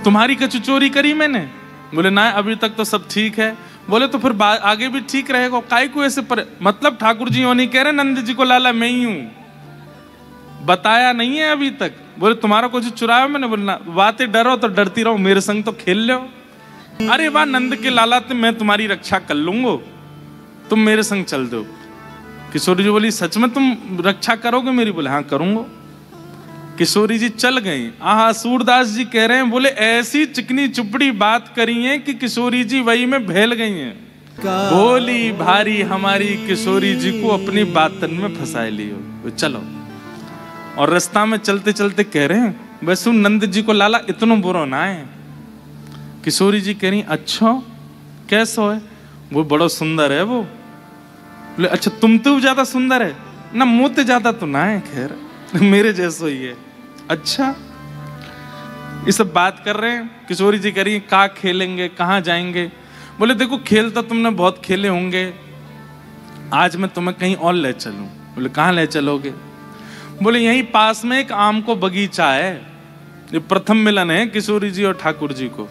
तुम्हारी कछु चोरी करी मैंने? बोले ना, अभी तक तो सब ठीक है। बोले तो फिर आगे भी ठीक रहेगा, काहे को ऐसे मतलब ठाकुर जी नहीं कह रहे नंद जी को लाला मैं ही हूं, बताया नहीं है अभी तक। बोले तुम्हारा कुछ चुराया मैंने? बोले ना, बातें डरो तो डरती रहो, मेरे संग तो खेल लो। अरे वाह नंद के लाला, तो मैं तुम्हारी रक्षा कर लूंगा, तुम मेरे संग चल दो। किशोरी जी बोली सच में तुम रक्षा करोगे मेरी? बोले हाँ करूंगा। किशोरी जी चल गई। सूरदास जी कह रहे हैं, बोले ऐसी चिकनी चुपड़ी बात करी है कि किशोरी जी वही में भेल गई हैं। भोली भारी हमारी किशोरी जी को अपनी बातन में फंसाए लियो। चलो, और रास्ता में चलते चलते कह रहे हैं, वैसे नंद जी को लाला इतना बुरा ना है। किशोरी जी कह रही अच्छा कैसो है? वो बड़ा सुंदर है वो। बोले अच्छा तुम तो ज्यादा सुंदर है ना, मुँह तो ज्यादा तो ना है, खैर मेरे जैसो ही है। अच्छा, ये सब बात कर रहे हैं। किशोरी जी कह रही है कहाँ खेलेंगे, कहाँ जाएंगे? बोले देखो खेल तो तुमने बहुत खेले होंगे, आज मैं तुम्हें कहीं और ले चलूं। बोले कहाँ ले चलोगे? बोले यहीं पास में एक आम को बगीचा है। ये प्रथम मिलन है किशोरी जी और ठाकुर जी को।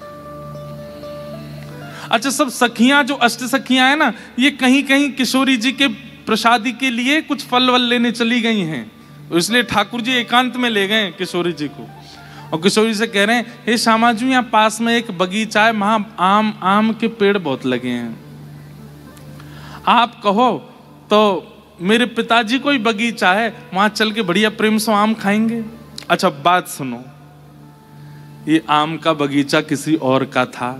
अच्छा, सब सखियां जो अष्ट सखियां है ना, ये कहीं कहीं किशोरी जी के प्रसादी के लिए कुछ फल वल लेने चली गई हैं, इसलिए ठाकुर जी एकांत में ले गए किशोरी जी को। और किशोरी से कह रहे हैं हे श्यामा जी, यहाँ पास में एक बगीचा है, वहां आम के पेड़ बहुत लगे हैं, आप कहो तो मेरे पिताजी को ही बगीचा है, वहां चल के बढ़िया प्रेम से आम खाएंगे। अच्छा बात सुनो, ये आम का बगीचा किसी और का था,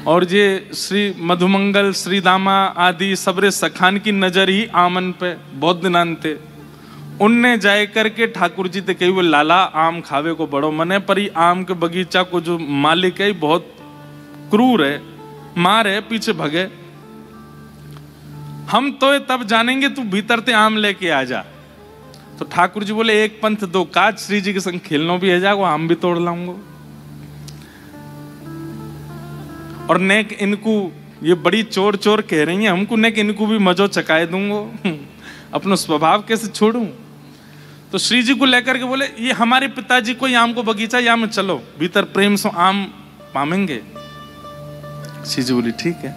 और ये श्री मधुमंगल, श्री दामा आदि सबरे सखान की नजर ही आमन पे बहुत दिनांते। उनने जाए करके ठाकुर जी ते कही वो लाला आम खावे को बड़ो मन है, पर ये आम के बगीचा को जो मालिक है बहुत क्रूर है, मार है, पीछे भगे। हम तो तब जानेंगे, तू भीतर ते आम लेके आ जा। तो ठाकुर जी बोले एक पंथ दो काज, श्री जी के संग खेलना भी है जाओ, आम भी तोड़ लाऊंगा। और नेक इनको ये बड़ी चोर चोर कह रही है हमको, नेक इनको भी मजो चकाए दूंगा, अपना स्वभाव कैसे छोड़ूं। तो श्री जी को लेकर के बोले ये हमारे पिताजी को आम को बगीचा, यहाँ में चलो, भीतर प्रेम से आम पामेंगे। श्री जी बोली ठीक है।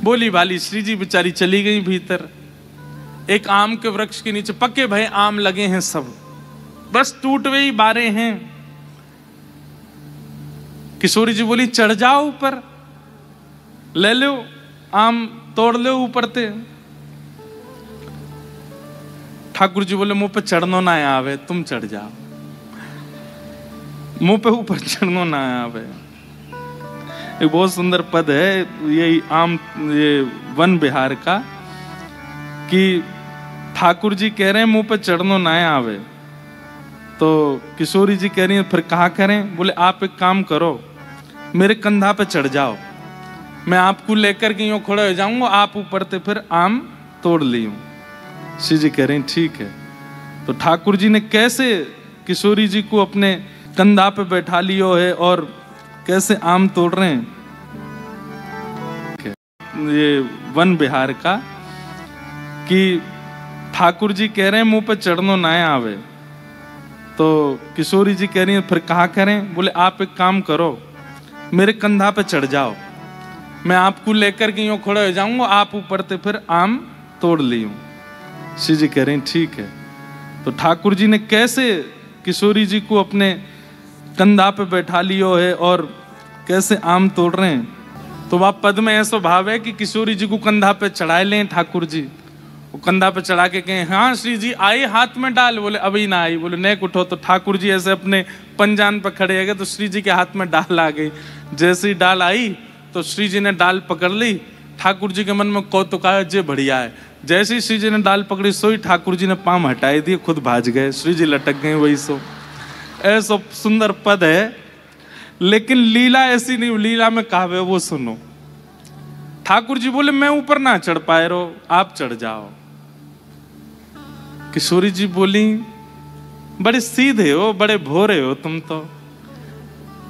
बोली भाली श्री जी बेचारी चली गई भीतर। एक आम के वृक्ष के नीचे पक्के भय आम लगे हैं सब, बस टूट हुए ही बारे हैं। किशोरी जी बोली चढ़ जाओ ऊपर, ले लो आम, तोड़ लो ऊपर ते। ठाकुर जी बोले मुंह पे चढ़नो ना आवे, तुम चढ़ जाओ, मुंह पे ऊपर चढ़नो ना आवे। एक बहुत सुंदर पद है ये आम, ये वन बिहार का, कि ठाकुर जी कह रहे हैं मुंह पे चढ़नो ना आवे, तो किशोरी जी कह रही है फिर कहा करें? बोले आप एक काम करो, मेरे कंधा पे चढ़ जाओ, मैं आपको लेकर के यूं खड़े हो जाऊंगा, आप ऊपर से फिर आम तोड़ लियो। श्री जी कह रहे हैं ठीक है। तो ठाकुर जी ने कैसे किशोरी जी को अपने कंधा पे बैठा लियो है और कैसे आम तोड़ रहे हैं। ये वन बिहार का, कि ठाकुर जी कह रहे हैं मुंह पे चढ़नो ना आवे, तो किशोरी जी कह रही है फिर कहा करें? बोले आप एक काम करो, मेरे कंधा पे चढ़ जाओ, मैं आपको लेकर के यूं खड़े हो जाऊंगा, आप ऊपर से फिर आम तोड़ लियो। श्री जी कह रहे हैं ठीक है। तो ठाकुर जी ने कैसे किशोरी जी को अपने कंधा पे बैठा लियो है और कैसे आम तोड़ रहे हैं। तो वह पद में ऐसा भाव है कि किशोरी जी को कंधा पे चढ़ाए लें ठाकुर जी, वो कंधा पे चढ़ा के कहें हाँ श्री जी आई हाथ में डाल। बोले अभी ना आई। बोले नेक उठो। तो ठाकुर जी ऐसे अपने पंजान पर खड़े हो गए, तो श्री जी के हाथ में डाल आ गई। जैसे ही डाल आई तो श्री जी ने डाल पकड़ ली। ठाकुर जी के मन में कौतुक आया, जे बढ़िया है। जैसे ही श्री जी ने डाल पकड़ी, सोई ठाकुर जी ने पाँव हटाए दिए, खुद भाज गए, श्री जी लटक गए। वही सो ऐसा सुंदर पद है, लेकिन लीला ऐसी नहीं। लीला में कहावे वो सुनो। ठाकुर जी बोले मैं ऊपर ना चढ़ पाए रो, आप चढ़ जाओ। किशोरी जी बोली बड़े सीधे हो, बड़े भोरे हो तुम तो।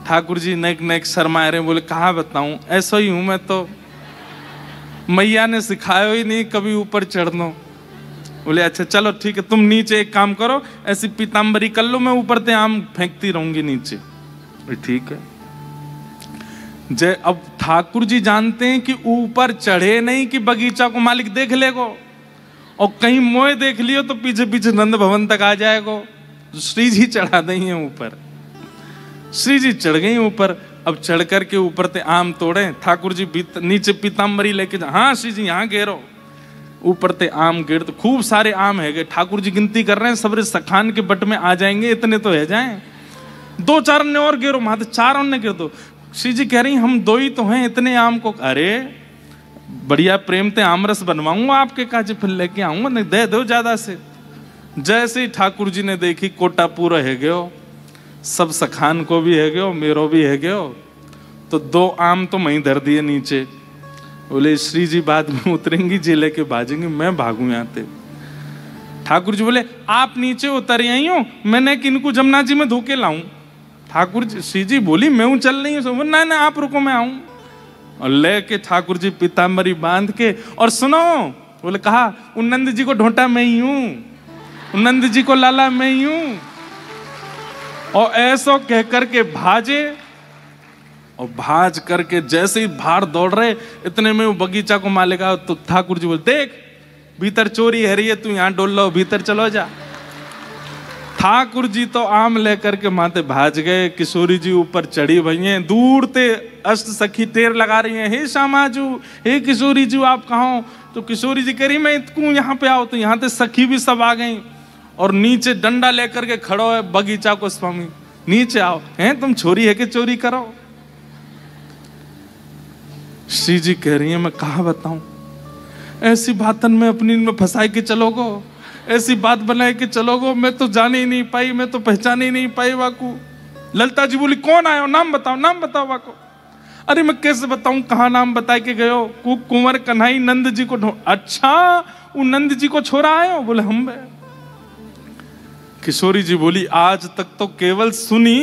ठाकुर जी नेक नेक शर्मा रहे, बोले कहा बताऊं, ऐसा ही हूं मैं तो, मैया ने सिखाया ही नहीं कभी ऊपर चढ़ना। बोले अच्छा चलो ठीक है, तुम नीचे एक काम करो, ऐसी पीताम्बरी कर लो, मैं ऊपर से आम फेंकती रहूंगी नीचे। ठीक है। जय अब ठाकुर जी जानते हैं कि ऊपर चढ़े नहीं कि बगीचा को मालिक देख लेगो, और कहीं मोए देख लियो तो पीछे पीछे नंद भवन तक आ जाएगो। श्री जी चढ़ा देंगे ऊपर। श्री जी चढ़ गई ऊपर। अब चढ़ करके ऊपर ते आम तोड़े। ठाकुर जी नीचे पीताम्बरी लेके जा। हाँ श्री जी यहाँ घेरो। ऊपर ते आम गिर, तो खूब सारे आम है गए। ठाकुर जी गिनती कर रहे हैं, सबरे सखान के बट में आ जाएंगे, इतने तो है जाएं। 2-4 ने और गिरो, माते 4 ने गिर दो। श्री जी कह रही हम 2 ही तो हैं, इतने आम को। अरे बढ़िया प्रेम ते आमरस बनवाऊंगा आपके काजे, फिर लेके आऊंगा, नहीं दे दो ज्यादा से। जैसे ही ठाकुर जी ने देखी कोटा पूरा है गयो, सब सखान को भी है गयो, मेरो भी है गयो, तो 2 आम तो मैं धर दिए नीचे। बोले श्री जी बाद में उतरेंगी, जे लेके भाजेंगे, मैं भागू यहाँ ते। ठाकुर जी बोले आप नीचे उतर आई हो, मैंने किनको जमुना जी में धोके लाऊं। ठाकुर जी, श्री जी बोली मैं चल रही हूँ। ना ना आप रुको, मैं आऊं। और लेके ठाकुर जी पीताम्बरी बांध के, और सुनो, बोले कहा उन नंद जी को ढोंटा मैं ही हूं, उन नंद जी को लाला मैं ही हूं। और ऐसा कह करके भाजे, और भाज करके जैसे ही बाहर दौड़ रहे, इतने में वो बगीचा को मालेगा। तो ठाकुर जी बोले देख भीतर चोरी है रही है, तू यहाँ डोल लो, भीतर चलो जा। ठाकुर जी तो आम लेकर के माते भाज गए। किशोरी जी ऊपर चढ़ी भई हैं, दूर ते अष्ट सखी टेर लगा रही हैं, हे श्यामाजू, हे किशोरी जी आप कहाँ हो? तो किशोरी जी कह रही मैं इतकू यहाँ पे आओ। तो यहाँ ते सखी भी सब आ गई, और नीचे डंडा लेकर के खड़ो है बगीचा को स्वामी, नीचे आओ। हैं तुम छोरी है कि चोरी करो? श्री जी कह रही है मैं कहाँ बताऊं, ऐसी बातन में अपनी में फंसाई के चलोगो, ऐसी बात बनाए के चलोगो, मैं तो जान ही नहीं पाई, मैं तो पहचान ही नहीं पाई वाकू। ललिता जी बोली कौन आयो, नाम बताओ, नाम बताओ वाको। अरे मैं कैसे बताऊं, कहाँ नाम बताए के गयो? कुंवर कन्हई नंद जी को अच्छा वो नंद जी को छोरा आयो? बोले हम। किशोरी जी बोली आज तक तो केवल सुनी,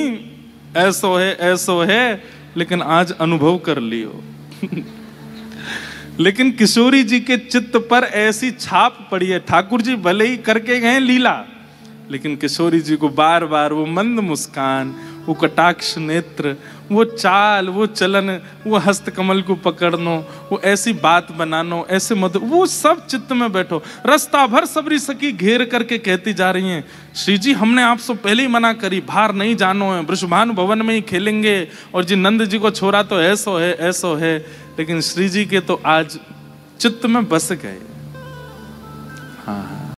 ऐसो है ऐसो है, लेकिन आज अनुभव कर लियो। लेकिन किशोरी जी के चित्त पर ऐसी छाप पड़ी है। ठाकुर जी भले ही करके गए लीला, लेकिन किशोरी जी को बार बार वो मंद मुस्कान, वो कटाक्ष नेत्र, वो चाल, वो चलन, वो हस्त कमल को पकड़नो, वो ऐसी बात बनानो, ऐसे मधुर, वो सब चित्त में बैठो। रास्ता भर सबरी सखी घेर करके कहती जा रही हैं श्री जी हमने आपसे पहले ही मना करी, बाहर नहीं जानो है, वृषभानु भवन में ही खेलेंगे, और जी नंद जी को छोरा तो ऐसो है ऐसो है। लेकिन श्री जी के तो आज चित्त में बस गए। हाँ